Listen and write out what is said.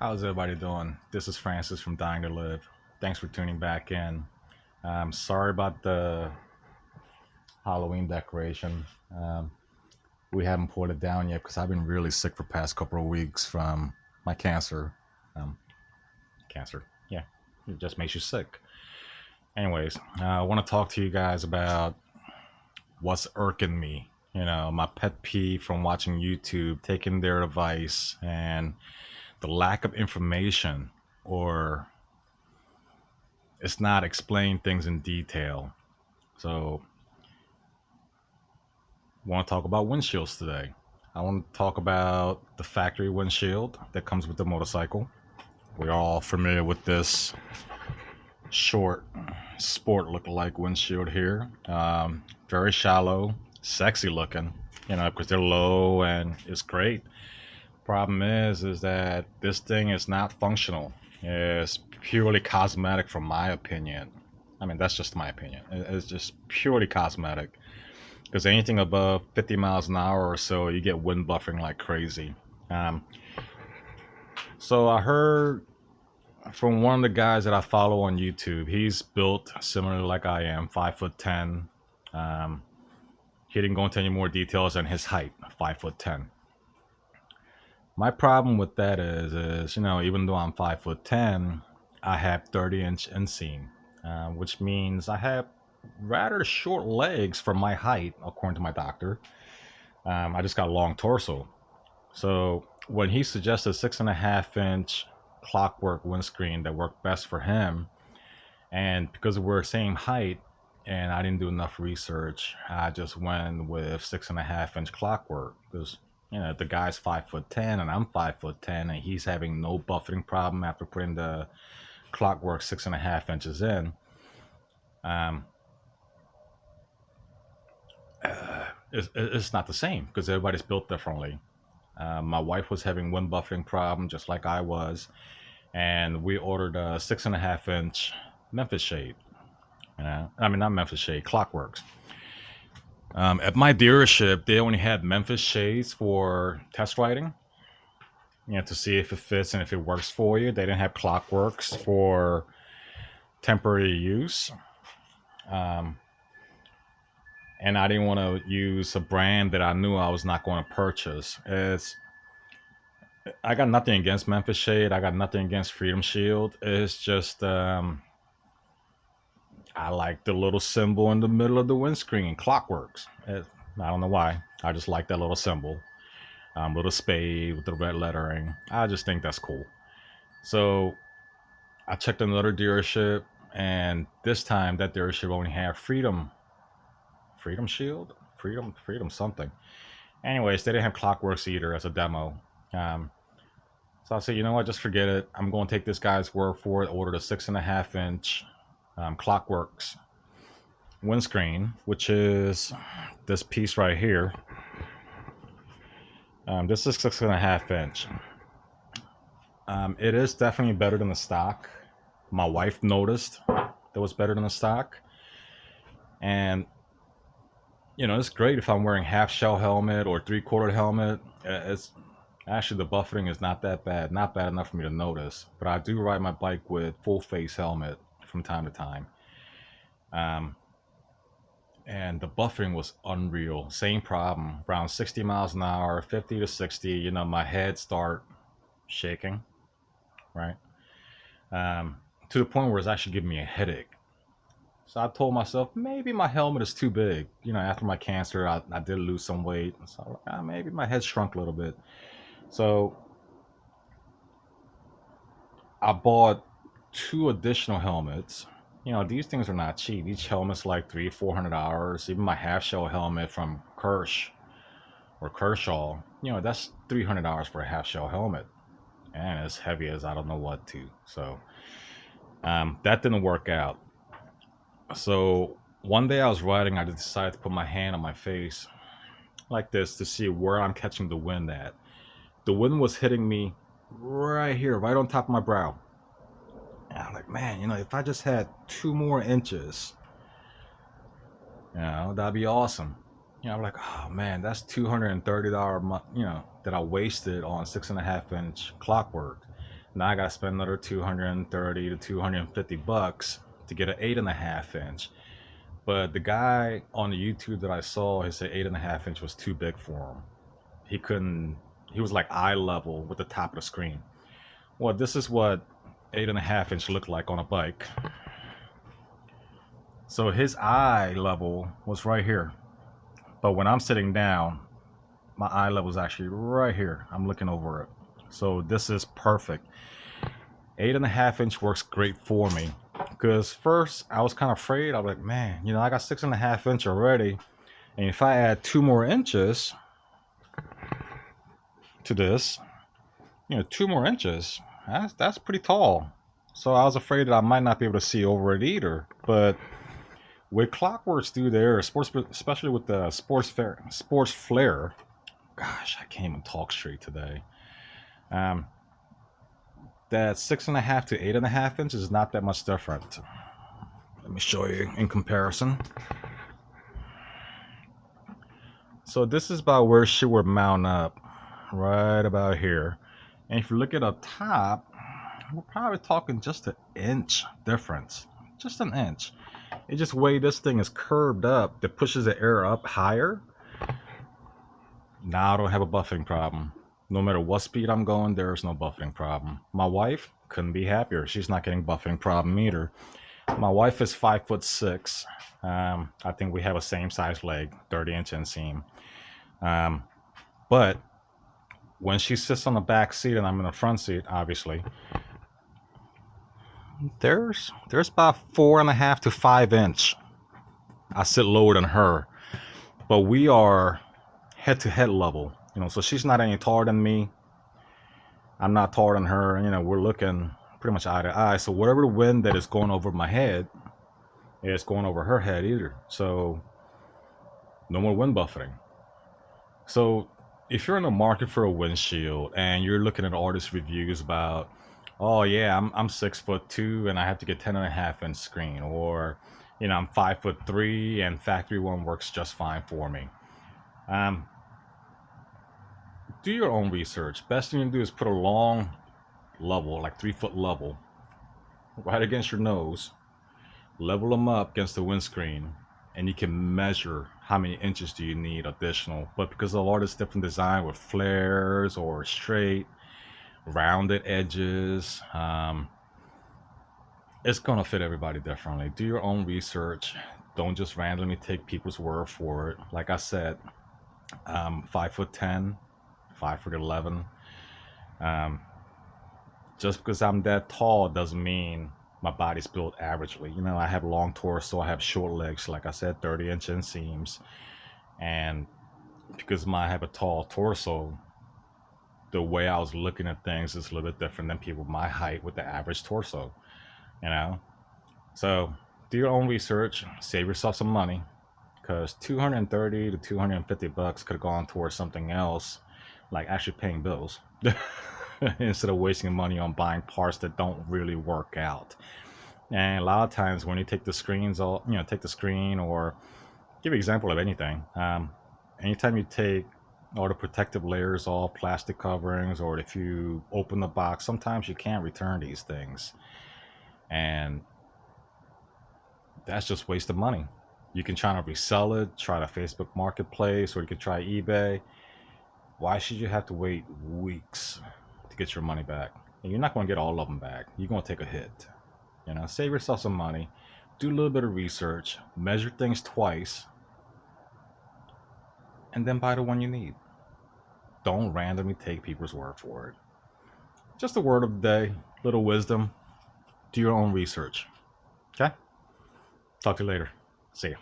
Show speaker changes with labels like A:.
A: How's everybody doing? This is Francis from Dying to Live. Thanks for tuning back in. I'm sorry about the Halloween decoration. Um, we haven't pulled it down yet because I've been really sick for past couple of weeks from my cancer. Um, Cancer, yeah, it just makes you sick. Anyways, I want to talk to you guys about what's irking me. My pet peeve from watching YouTube, taking their advice, and the lack of information or it's not explaining things in detail. So, I want to talk about windshields today. I want to talk about the factory windshield that comes with the motorcycle. We're all familiar with this short sport look-alike windshield here. Very shallow, sexy looking, because they're low and it's great. Problem is that this thing is not functional. It's purely cosmetic, from my opinion. I mean, that's just my opinion. It's just purely cosmetic. Because anything above 50 miles an hour or so, you get wind buffering like crazy. Um, so I heard from one of the guys that I follow on YouTube. He's built similar like I am, 5'10". Um, he didn't go into any more details on his height, 5'10". My problem with that is even though I'm 5'10", I have 30-inch inseam, which means I have rather short legs for my height, according to my doctor. I just got a long torso. So when he suggested 6.5-inch clockwork windscreen that worked best for him, and because we're same height, and I didn't do enough research, I just went with 6.5-inch clockwork because the guy's 5'10" and I'm 5'10", and he's having no buffeting problem after putting the clockwork 6.5 inches in. Um, it's not the same because everybody's built differently. My wife was having wind buffering problem just like I was, and we ordered a 6.5-inch Memphis shade. I mean, not Memphis shade, Clockworks. At my dealership, they only had Memphis shades for test riding, to see if it fits and if it works for you. They didn't have Clockworks for temporary use. Um, and I didn't want to use a brand that I knew I was not going to purchase. I got nothing against Memphis Shade. I got nothing against Freedom Shield. It's just I like the little symbol in the middle of the windscreen, Clockworks. I don't know why. I just like that little symbol, little spade with the red lettering. I just think that's cool. So I checked another dealership, and this time that dealership only had Freedom Shield, Freedom something. Anyways, they didn't have Clockworks either as a demo. Um, so I said, you know what, just forget it. I'm going to take this guy's word for it. Ordered a 6.5-inch Clockworks windscreen, which is this piece right here. This is 6.5 inch. It is definitely better than the stock. My wife noticed that was better than the stock, and it's great if I'm wearing half shell helmet or 3/4 helmet. It's actually the buffering is not that bad, not bad enough for me to notice. But I do ride my bike with full face helmet from time to time. Um, and the buffering was unreal. Same problem. Around 60 miles an hour, 50 to 60, my head start shaking, right? To the point where it's actually giving me a headache. So I told myself maybe my helmet is too big. After my cancer, I did lose some weight. So maybe my head shrunk a little bit. So I bought two additional helmets. These things are not cheap. Each helmet's like $300-400. Even my half shell helmet from Kershaw, that's $300 for a half shell helmet, and it's heavy as I don't know what to. So that didn't work out. So one day I was riding, I decided to put my hand on my face like this to see where I'm catching the wind at. The wind was hitting me right here, right on top of my brow. And I'm like, man, if I just had 2 more inches, that'd be awesome. I'm like, oh man, that's $230, that I wasted on 6.5-inch clockwork. Now I gotta spend another 230 to 250 bucks to get an 8.5 inch. But the guy on the YouTube that I saw, he said 8.5 inch was too big for him. He couldn't. He was like eye level with the top of the screen. Well, this is what 8.5 inch looked like on a bike. So his eye level was right here. But when I'm sitting down, my eye level is actually right here. I'm looking over it. So this is perfect. 8.5 inch works great for me. Because first I was kind of afraid. I was like, man, I got 6.5 inch already. And if I add 2 more inches to this, 2 more inches, that's pretty tall. So I was afraid that I might not be able to see over it either. But with clockworks through there, sports, especially with the sports flare. Gosh, I can't even talk straight today. Um, that 6.5 to 8.5 inches is not that much different. Let me show you in comparison. So this is about where she would mount up, right about here. And if you look at up top, we're probably talking just an inch difference, just an inch. It's just the way this thing is curved up that pushes the air up higher. Now I don't have a buffeting problem. No matter what speed I'm going, there's no buffeting problem. My wife couldn't be happier. She's not getting buffeting problem either. My wife is 5'6". I think we have a same size leg, 30-inch inseam. But when she sits on the back seat and I'm in the front seat, obviously, there's about 4.5 to 5 inch. I sit lower than her, but we are head to head level. So she's not any taller than me. I'm not taller than her. We're looking pretty much eye to eye. So whatever the wind that is going over my head, it's going over her head either. So no more wind buffeting. So if you're in the market for a windshield and you're looking at artist reviews about, oh yeah, I'm 6'2" and I have to get 10.5 inch screen, or I'm 5'3" and factory one works just fine for me. Do your own research. Best thing you can do is put a long level, like 3-foot level, right against your nose. Level them up against the windscreen, and you can measure how many inches do you need additional. But because of all this different design with flares or straight, rounded edges, it's gonna fit everybody differently. Do your own research. Don't just randomly take people's word for it. Like I said, 5'10", 5'11". Just because I'm that tall doesn't mean my body's built averagely. I have long torso, I have short legs, like I said, 30-inch inseams. And because I have a tall torso, the way I was looking at things is a little bit different than people my height with the average torso. So do your own research, save yourself some money, because 230 to 250 bucks could have gone towards something else, like actually paying bills. Instead of wasting money on buying parts that don't really work out. And a lot of times when you take the screens off, take the screen, or give an example of anything. Anytime you take all the protective layers off, plastic coverings, or if you open the box, sometimes you can't return these things. And that's just waste of money. You can try to resell it, try the Facebook Marketplace, or you could try eBay. Why should you have to wait weeks to get your money back? And you're not going to get all of them back. You're going to take a hit. Save yourself some money. Do a little bit of research. Measure things twice. And then buy the one you need. Don't randomly take people's word for it. Just a word of the day. Little wisdom. Do your own research. Okay? Talk to you later. See ya.